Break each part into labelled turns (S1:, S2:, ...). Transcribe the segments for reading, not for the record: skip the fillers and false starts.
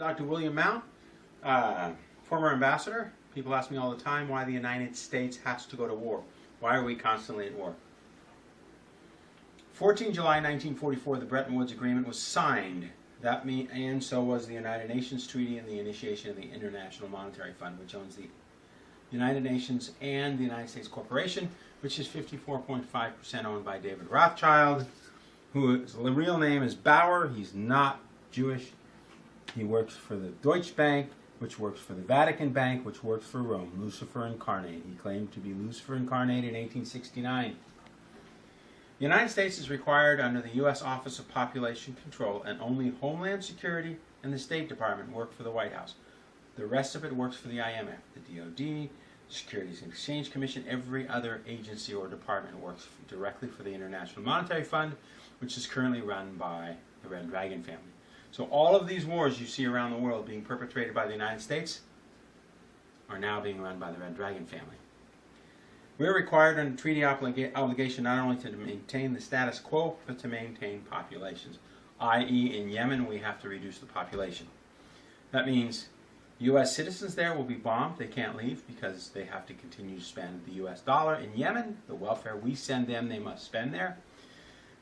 S1: Dr. William Mount, former ambassador. People ask me all the time why the United States has to go to war. Why are we constantly at war? 14 July 1944, the Bretton Woods Agreement was signed. And so was the United Nations Treaty and the initiation of the International Monetary Fund, which owns the United Nations and the United States Corporation, which is 54.5% owned by David Rothschild, whose real name is Bauer. He's not Jewish. He works for the Deutsche Bank, which works for the Vatican Bank, which works for Rome, Lucifer incarnate. He claimed to be Lucifer incarnate in 1869. The United States is required under the U.S. Office of Population Control, and only Homeland Security and the State Department work for the White House. The rest of it works for the IMF, the DOD, Securities and Exchange Commission. Every other agency or department works directly for the International Monetary Fund, which is currently run by the Red Dragon family. So all of these wars you see around the world being perpetrated by the United States are now being run by the Red Dragon family. We're required under treaty obligation not only to maintain the status quo, but to maintain populations. I.e., in Yemen, we have to reduce the population. That means U.S. citizens there will be bombed. They can't leave because they have to continue to spend the U.S. dollar. In Yemen, the welfare we send them, they must spend there.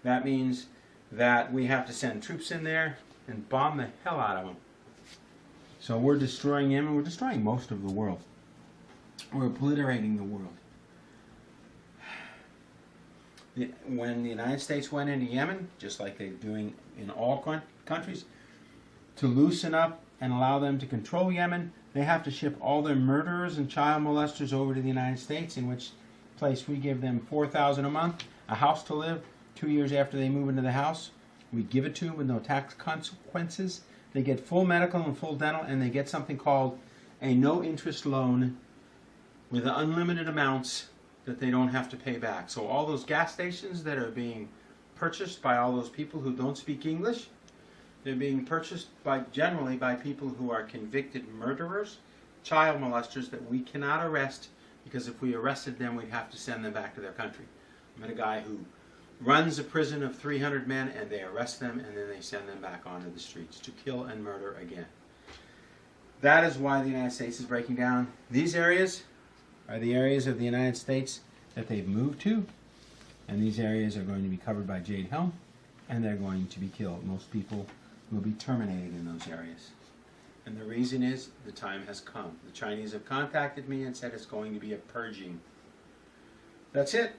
S1: That means that we have to send troops in there and bomb the hell out of them. So we're destroying Yemen. We're destroying most of the world. We're obliterating the world. When the United States went into Yemen, just like they're doing in all countries, to loosen up and allow them to control Yemen, they have to ship all their murderers and child molesters over to the United States, in which place we give them $4,000 a month, a house to live. 2 years after they move into the house, we give it to them with no tax consequences. They get full medical and full dental, and they get something called a no-interest loan with unlimited amounts that they don't have to pay back. So all those gas stations that are being purchased by all those people who don't speak English, they're being purchased generally by people who are convicted murderers, child molesters that we cannot arrest, because if we arrested them, we'd have to send them back to their country. I met a guy who runs a prison of 300 men, and they arrest them, and then they send them back onto the streets to kill and murder again. That is why the United States is breaking down. These areas are the areas of the United States that they've moved to, and these areas are going to be covered by jade helm, and they're going to be killed. Most people will be terminated in those areas. And the reason is the time has come. The Chinese have contacted me and said it's going to be a purging. That's it.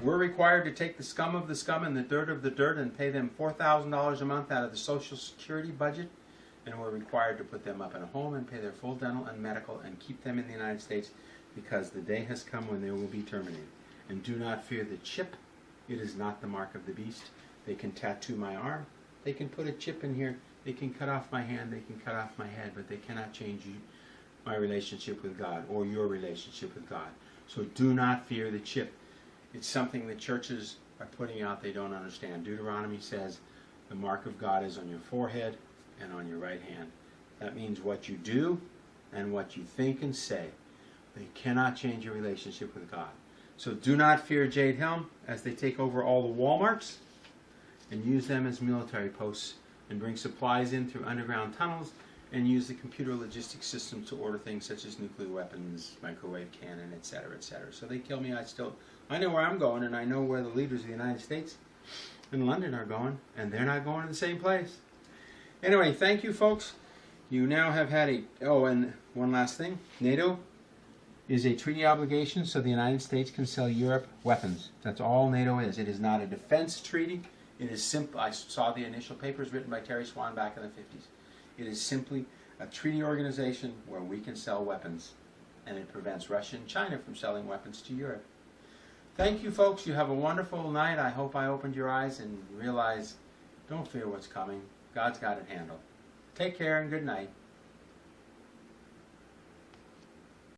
S1: We're required to take the scum of the scum and the dirt of the dirt and pay them $4,000 a month out of the Social Security budget, and we're required to put them up in a home and pay their full dental and medical and keep them in the United States, because the day has come when they will be terminated. And do not fear the chip. It is not the mark of the beast. They can tattoo my arm. They can put a chip in here. They can cut off my hand. They can cut off my head. But they cannot change my relationship with God or your relationship with God. So do not fear the chip. It's something that churches are putting out they don't understand. Deuteronomy says the mark of God is on your forehead and on your right hand. That means what you do and what you think and say. They cannot change your relationship with God. So do not fear Jade Helm as they take over all the Walmarts and use them as military posts and bring supplies in through underground tunnels and use the computer logistics system to order things such as nuclear weapons, microwave cannon, etc., etc. So they kill me, I know where I'm going, and I know where the leaders of the United States and London are going, and they're not going to the same place. Anyway, thank you, folks. You now have had and one last thing. NATO is a treaty obligation so the United States can sell Europe weapons. That's all NATO is. It is not a defense treaty. It is simple. I saw the initial papers written by Terry Swan back in the 50s. It is simply a treaty organization where we can sell weapons, and it prevents Russia and China from selling weapons to Europe. Thank you, folks. You have a wonderful night. I hope I opened your eyes and realize, don't fear what's coming. God's got it handled. Take care and good night.